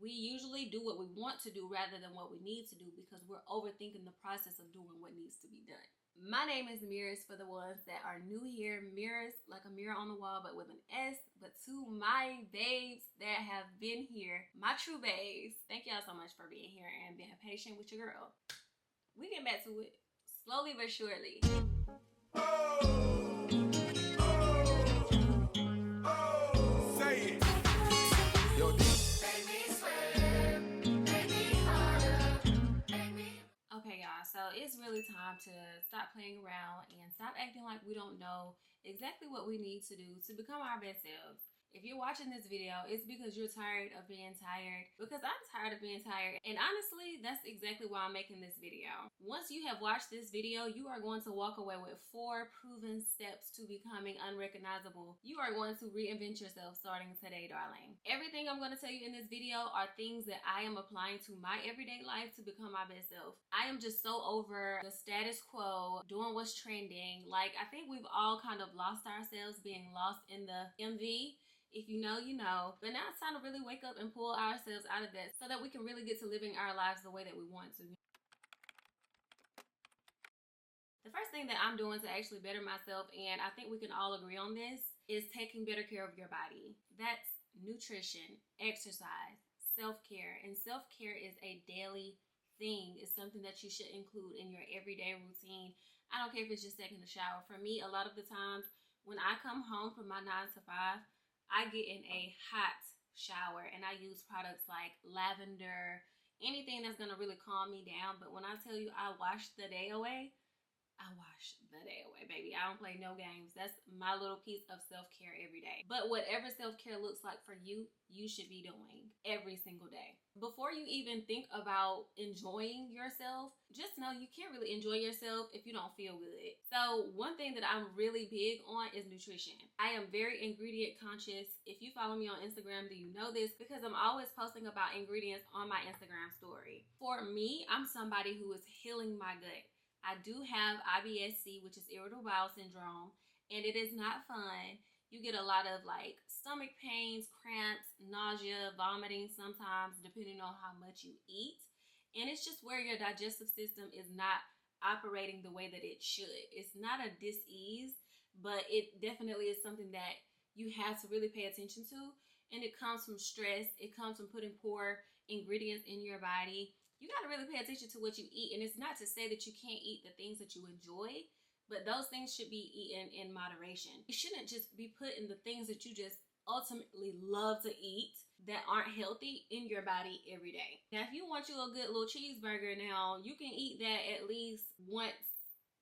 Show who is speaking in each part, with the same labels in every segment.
Speaker 1: We usually do what we want to do rather than what we need to do because we're overthinking the process of doing what needs to be done. My name is Mirrors for the ones that are new here. Mirrors, like a mirror on the wall, but with an S. But to my babes that have been here, my true babes, thank y'all so much for being here and being patient with your girl. We get back to it slowly but surely.
Speaker 2: Say it.
Speaker 1: Okay, y'all, so it's really time to stop playing around and stop acting like we don't know exactly what we need to do to become our best selves. If you're watching this video, it's because you're tired of being tired, because I'm tired of being tired. And honestly, that's exactly why I'm making this video. Once you have watched this video, you are going to walk away with 4 proven steps to becoming unrecognizable. You are going to reinvent yourself starting today, darling. Everything I'm going to tell you in this video are things that I am applying to my everyday life to become my best self. I am just so over the status quo, doing what's trending. Like, I think we've all kind of lost ourselves, being lost in the MV. If you know, you know. But now it's time to really wake up and pull ourselves out of that so that we can really get to living our lives the way that we want to. The first thing that I'm doing to actually better myself, and I think we can all agree on this, is taking better care of your body. That's nutrition, exercise, self-care. And self-care is a daily thing. It's something that you should include in your everyday routine. I don't care if it's just taking a shower. For me, a lot of the times when I come home from my 9 to 5, I get in a hot shower and I use products like lavender, anything that's gonna really calm me down. But when I tell you I wash the day away, I wash the day away, baby. I don't play no games. That's my little piece of self-care every day. But whatever self-care looks like for you, you should be doing every single day. Before you even think about enjoying yourself, just know you can't really enjoy yourself if you don't feel good. So one thing that I'm really big on is nutrition. I am very ingredient conscious. If you follow me on Instagram, do you know this? Because I'm always posting about ingredients on my Instagram story. For me, I'm somebody who is healing my gut. I do have IBS-C, which is irritable bowel syndrome, and it is not fun. You get a lot of like stomach pains, cramps, nausea, vomiting sometimes, depending on how much you eat. And it's just where your digestive system is not operating the way that it should. It's not a dis-ease, but it definitely is something that you have to really pay attention to. And it comes from stress. It comes from putting poor ingredients in your body. You got to really pay attention to what you eat. And it's not to say that you can't eat the things that you enjoy, but those things should be eaten in moderation. You shouldn't just be putting the things that you just ultimately love to eat that aren't healthy in your body every day. Now, if you want you a good little cheeseburger now, you can eat that at least once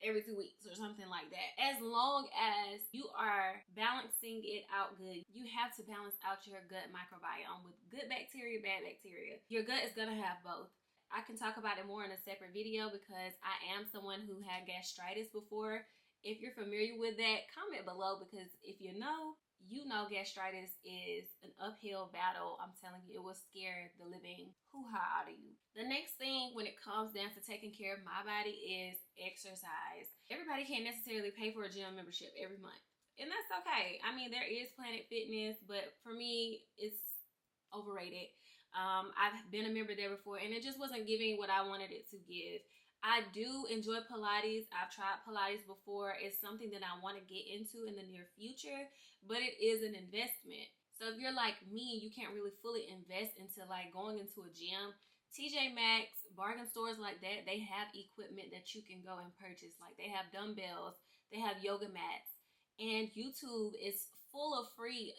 Speaker 1: every 2 weeks or something like that. As long as you are balancing it out good. You have to balance out your gut microbiome with good bacteria, bad bacteria. Your gut is gonna have both. I can talk about it more in a separate video because I am someone who had gastritis before. If you're familiar with that, comment below, because if you know gastritis is an uphill battle. I'm telling you, it will scare the living hoo-ha out of you. The next thing when it comes down to taking care of my body is exercise. Everybody can't necessarily pay for a gym membership every month, and that's okay. I mean, there is Planet Fitness, but for me, it's overrated. I've been a member there before and it just wasn't giving what I wanted it to give. I do enjoy Pilates. I've tried Pilates before. It's something that I want to get into in the near future, but it is an investment. So if you're like me, you can't really fully invest into like going into a gym. TJ Maxx, bargain stores like that, they have equipment that you can go and purchase. Like they have dumbbells, they have yoga mats. And YouTube is full of free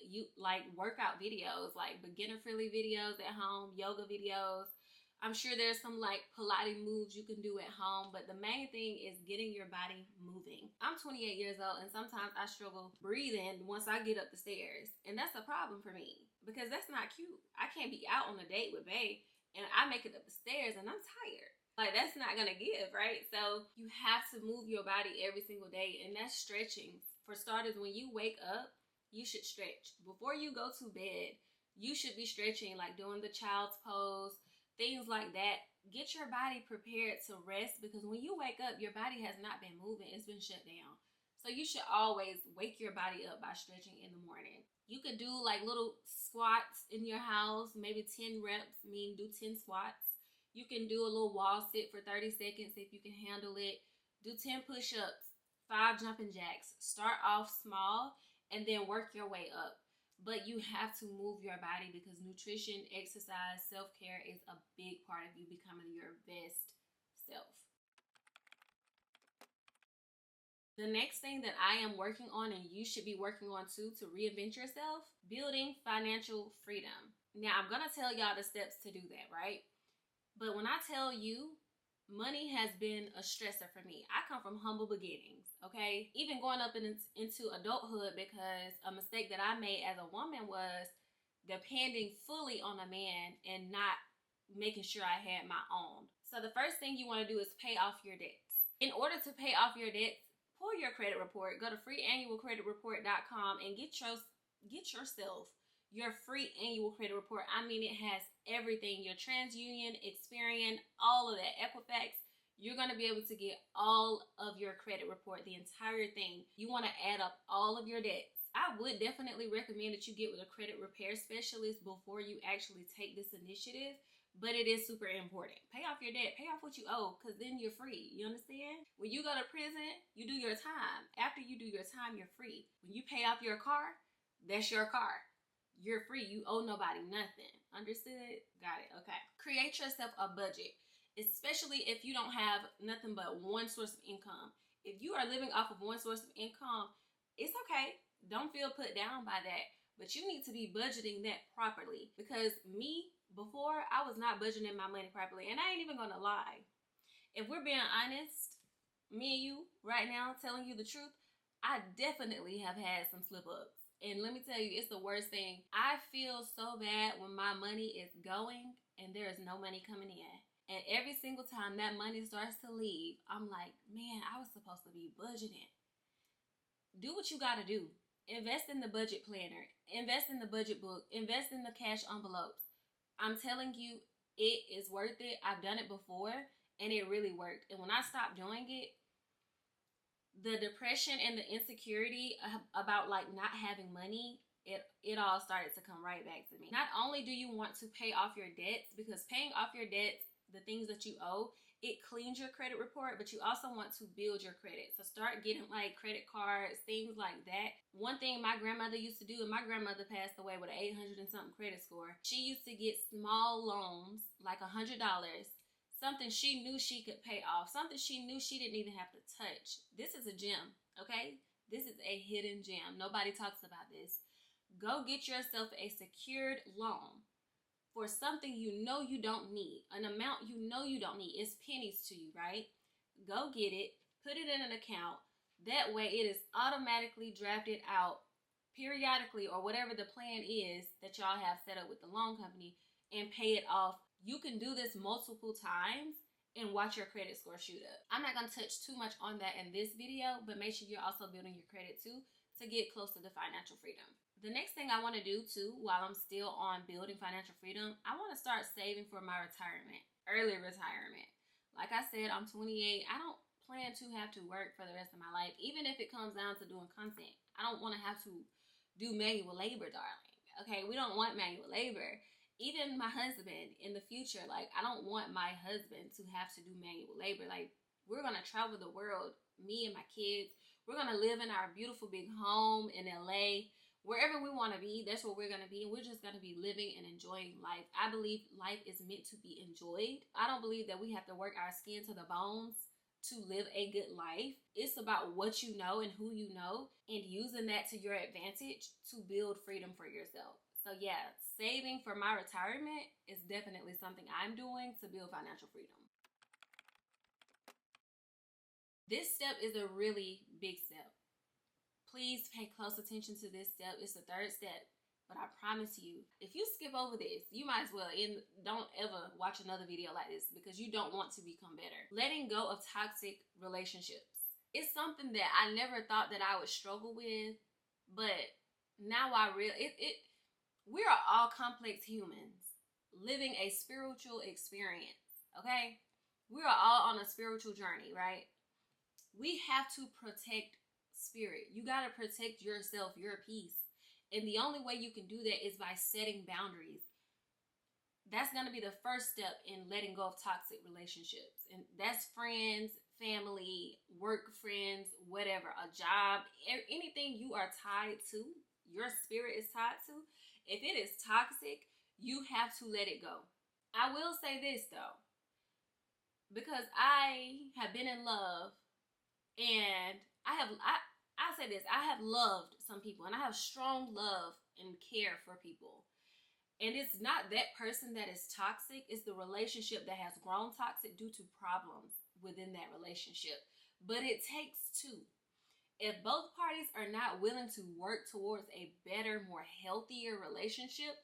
Speaker 1: workout videos, like beginner friendly videos at home, yoga videos. I'm sure there's some like Pilates moves you can do at home, but the main thing is getting your body moving. I'm 28 years old and sometimes I struggle breathing once I get up the stairs. And that's a problem for me because that's not cute. I can't be out on a date with bae and I make it up the stairs and I'm tired. Like, that's not gonna give, right? So you have to move your body every single day, and that's stretching. For starters, when you wake up, you should stretch. Before you go to bed, you should be stretching, like doing the child's pose, things like that. Get your body prepared to rest because when you wake up, your body has not been moving. It's been shut down. So you should always wake your body up by stretching in the morning. You could do like little squats in your house, maybe 10 reps, mean do 10 squats. You can do a little wall sit for 30 seconds if you can handle it. Do 10 push-ups, 5 jumping jacks. Start off small and then work your way up. But you have to move your body because nutrition, exercise, self-care is a big part of you becoming your best self. The next thing that I am working on, and you should be working on too, to reinvent yourself, building financial freedom. Now, I'm going to tell y'all the steps to do that, right? But when I tell you, money has been a stressor for me. I come from humble beginnings, okay? Even going up into adulthood, because a mistake that I made as a woman was depending fully on a man and not making sure I had my own. So the first thing you want to do is pay off your debts. In order to pay off your debts, pull your credit report. Go to freeannualcreditreport.com and get yourself your free annual credit report. I mean, it has everything. Your TransUnion, Experian, all of that, Equifax. You're going to be able to get all of your credit report, the entire thing. You want to add up all of your debts. I would definitely recommend that you get with a credit repair specialist before you actually take this initiative. But it is super important. Pay off your debt. Pay off what you owe, because then you're free. You understand? When you go to prison, you do your time. After you do your time, you're free. When you pay off your car, that's your car. You're free. You owe nobody nothing. Understood? Got it. Okay. Create yourself a budget, especially if you don't have nothing but one source of income. If you are living off of one source of income, it's okay. Don't feel put down by that. But you need to be budgeting that properly, because before, I was not budgeting my money properly. And I ain't even gonna lie. If we're being honest, me and you right now, telling you the truth, I definitely have had some slip ups. And let me tell you, it's the worst thing. I feel so bad when my money is going and there is no money coming in. And every single time that money starts to leave, I'm like, man, I was supposed to be budgeting. Do what you gotta do. Invest in the budget planner. Invest in the budget book. Invest in the cash envelopes. I'm telling you, it is worth it. I've done it before, and it really worked. And when I stopped doing it, the depression and the insecurity about like not having money, it all started to come right back to me. Not only do you want to pay off your debts, because paying off your debts, the things that you owe, it cleans your credit report, but you also want to build your credit. So start getting like credit cards, things like that. One thing my grandmother used to do, and my grandmother passed away with an 800 and something credit score. She used to get small loans, like $100, something she knew she could pay off, something she knew she didn't even have to touch. This is a gem, okay? This is a hidden gem. Nobody talks about this. Go get yourself a secured loan for something you know you don't need, an amount you know you don't need. It's pennies to you, right? Go get it, put it in an account. That way it is automatically drafted out periodically, or whatever the plan is that y'all have set up with the loan company, and pay it off. You can do this multiple times and watch your credit score shoot up. I'm not going to touch too much on that in this video, but make sure you're also building your credit too to get close to the financial freedom. The next thing I want to do too, while I'm still on building financial freedom, I want to start saving for my retirement, early retirement. Like I said, I'm 28. I don't plan to have to work for the rest of my life, even if it comes down to doing content. I don't want to have to do manual labor, darling. Okay, we don't want manual labor. Even my husband in the future, like, I don't want my husband to have to do manual labor. Like, we're going to travel the world, me and my kids. We're going to live in our beautiful big home in LA. Wherever we want to be, that's where we're going to be. And we're just going to be living and enjoying life. I believe life is meant to be enjoyed. I don't believe that we have to work our skin to the bones to live a good life. It's about what you know and who you know, and using that to your advantage to build freedom for yourself. So yeah, saving for my retirement is definitely something I'm doing to build financial freedom. This step is a really big step. Please pay close attention to this step. It's the third step, but I promise you, if you skip over this, you might as well don't ever watch another video like this, because you don't want to become better. Letting go of toxic relationships. It's something that I never thought that I would struggle with, but now I realize we are all complex humans living a spiritual experience, okay? We are all on a spiritual journey, right? We have to protect spirit. You got to protect yourself, your peace. And the only way you can do that is by setting boundaries. That's going to be the first step in letting go of toxic relationships. And that's friends, family, work friends, whatever, a job, anything you are tied to, your spirit is tied to. If it is toxic, you have to let it go. I will say this though, because I have been in love, and I say this, I have loved some people, and I have strong love and care for people. And it's not that person that is toxic, it's the relationship that has grown toxic due to problems within that relationship. But it takes two. If both parties are not willing to work towards a better, more healthier relationship,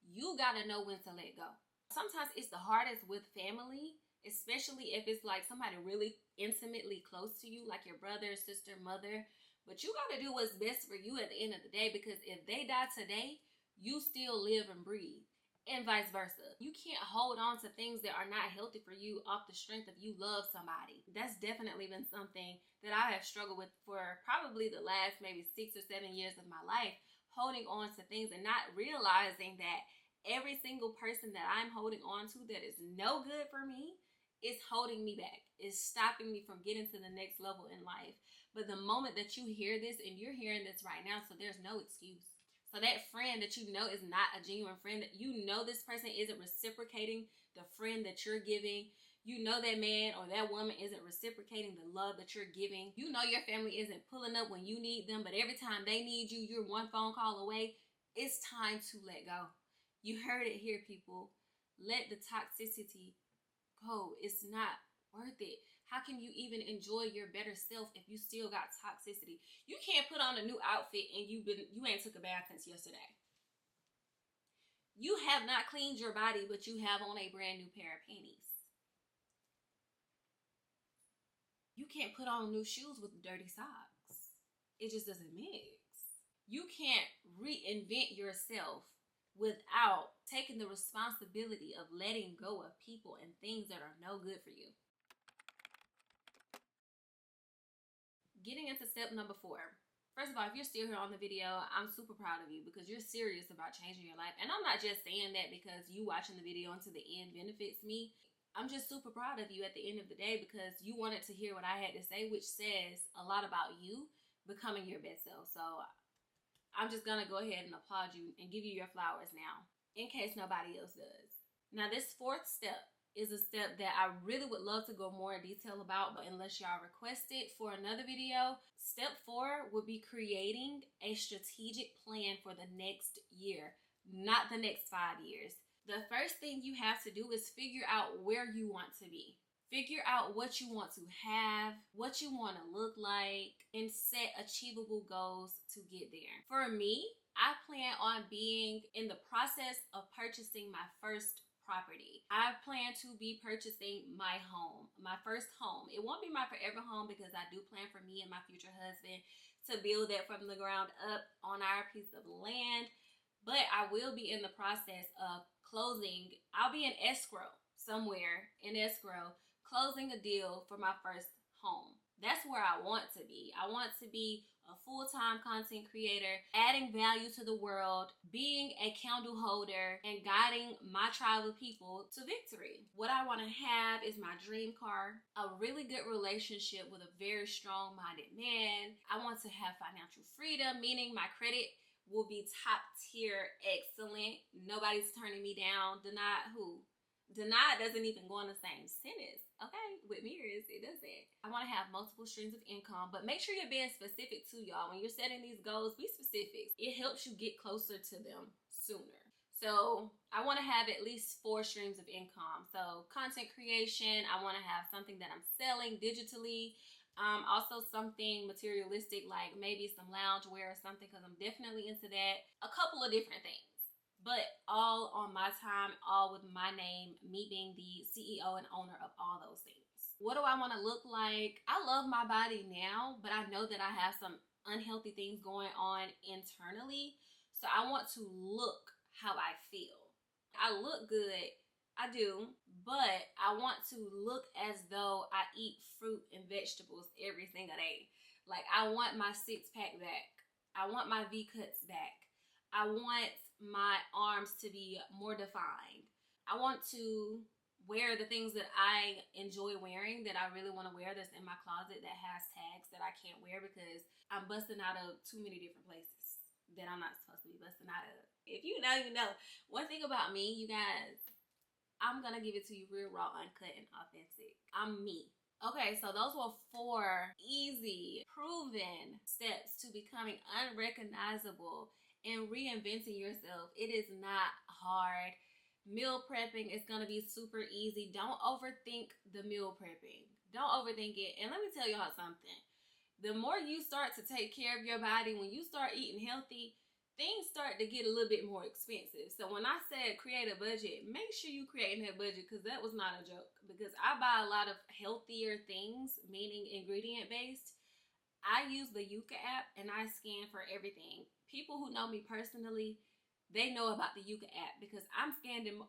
Speaker 1: you gotta know when to let go. Sometimes it's the hardest with family, especially if it's like somebody really intimately close to you, like your brother, sister, mother. But you gotta do what's best for you at the end of the day, because if they die today, you still live and breathe, and vice versa. You can't hold on to things that are not healthy for you off the strength of you love somebody. That's definitely been something that I have struggled with for probably the last maybe 6 or 7 years of my life, holding on to things and not realizing that every single person that I'm holding on to that is no good for me is holding me back, is stopping me from getting to the next level in life. But the moment that you hear this, and you're hearing this right now, so there's no excuse. So that friend that you know is not a genuine friend, that you know this person isn't reciprocating the friend that you're giving. You know that man or that woman isn't reciprocating the love that you're giving. You know your family isn't pulling up when you need them, but every time they need you, you're one phone call away. It's time to let go. You heard it here, people. Let the toxicity go. It's not worth it. How can you even enjoy your better self if you still got toxicity? You can't put on a new outfit and you ain't took a bath since yesterday. You have not cleaned your body, but you have on a brand new pair of panties. You can't put on new shoes with dirty socks. It just doesn't mix. You can't reinvent yourself without taking the responsibility of letting go of people and things that are no good for you. Getting into step number 4. First of all, if you're still here on the video, I'm super proud of you because you're serious about changing your life. And I'm not just saying that because you watching the video until the end benefits me. I'm just super proud of you at the end of the day because you wanted to hear what I had to say, which says a lot about you becoming your best self. So I'm just going to go ahead and applaud you and give you your flowers now, in case nobody else does. Now, this 4th step is a step that I really would love to go more in detail about, but unless y'all request it for another video. Step 4 would be creating a strategic plan for the next year, not the next 5 years. The first thing you have to do is figure out where you want to be. Figure out what you want to have, what you want to look like, and set achievable goals to get there. For me, I plan on being in the process of purchasing my first property. I plan to be purchasing my home, my first home. It won't be my forever home because I do plan for me and my future husband to build that from the ground up on our piece of land. But I will be in the process of closing. I'll be in escrow somewhere in escrow, closing a deal for my first home. That's where I want to be. I want to be a full-time content creator, adding value to the world, being a candle holder, and guiding my tribe of people to victory. What I want to have is my dream car, a really good relationship with a very strong-minded man. I want to have financial freedom, meaning my credit will be top tier, excellent. Nobody's turning me down. Denied who? Denied doesn't even go in the same sentence. Okay, with mirrors, it doesn't. I want to have multiple streams of income, but make sure you're being specific too, y'all. When you're setting these goals, be specific. It helps you get closer to them sooner. So I want to have at least 4 streams of income. So content creation, I want to have something that I'm selling digitally. Also something materialistic, like maybe some loungewear or something, because I'm definitely into that. A couple of different things. But all on my time, all with my name, me being the CEO and owner of all those things. What do I want to look like? I love my body now, but I know that I have some unhealthy things going on internally. So I want to look how I feel. I look good, I do, but I want to look as though I eat fruit and vegetables every single day. Like, I want my six-pack back. I want my V-cuts back. I want my arms to be more defined. I want to wear the things that I enjoy wearing, that I really want to wear, that's in my closet, that has tags that I can't wear because I'm busting out of too many different places that I'm not supposed to be busting out of. If you know, you know. One thing about me, you guys, I'm gonna give it to you real, raw, uncut, and authentic. I'm me. Okay, so those were 4 easy, proven steps to becoming unrecognizable and reinventing yourself. It is not hard. Meal prepping is going to be super easy. Don't overthink the meal prepping. Don't overthink it. And let me tell y'all something. The more you start to take care of your body, when you start eating healthy, things start to get a little bit more expensive. So when I said create a budget, make sure you creating that budget, because that was not a joke. Because I buy a lot of healthier things, meaning ingredient based. I use the Yuka app and I scan for everything. People who know me personally, they know about the Yuka app because I'm scanning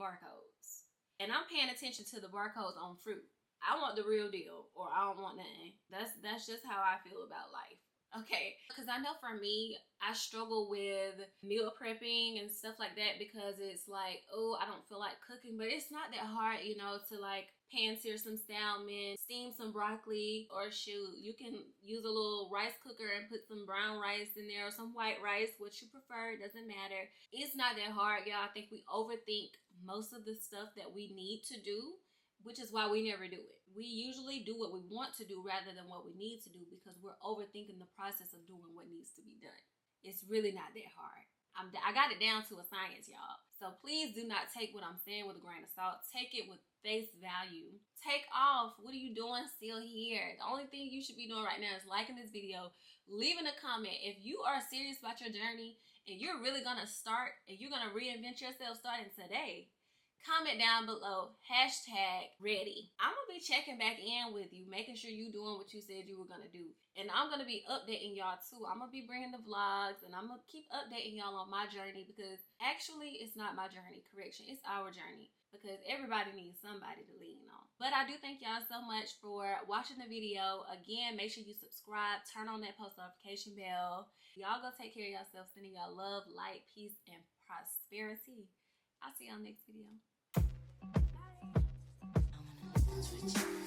Speaker 1: barcodes. And I'm paying attention to the barcodes on fruit. I want the real deal, or I don't want nothing. That's just how I feel about life. Okay, because I know for me, I struggle with meal prepping and stuff like that, because it's like, oh, I don't feel like cooking, but it's not that hard, you know, to like pan sear some salmon, steam some broccoli, or shoot, you can use a little rice cooker and put some brown rice in there or some white rice, what you prefer, it doesn't matter. It's not that hard, y'all. I think we overthink most of the stuff that we need to do, which is why we never do it. We usually do what we want to do rather than what we need to do, because we're overthinking the process of doing what needs to be done. It's really not that hard. I got it down to a science, y'all. So please do not take what I'm saying with a grain of salt. Take it with face value. Take off. What are you doing still here? The only thing you should be doing right now is liking this video, leaving a comment. If you are serious about your journey and you're really going to start, and you're going to reinvent yourself starting today, comment down below, #ready. I'm going to be checking back in with you, making sure you're doing what you said you were going to do. And I'm going to be updating y'all too. I'm going to be bringing the vlogs, and I'm going to keep updating y'all on my journey, because actually it's not my journey, correction, it's our journey, because everybody needs somebody to lean on. But I do thank y'all so much for watching the video. Again, make sure you subscribe, turn on that post notification bell. Y'all go take care of yourself. Sending y'all love, light, peace, and prosperity. I'll see y'all next video. Bye.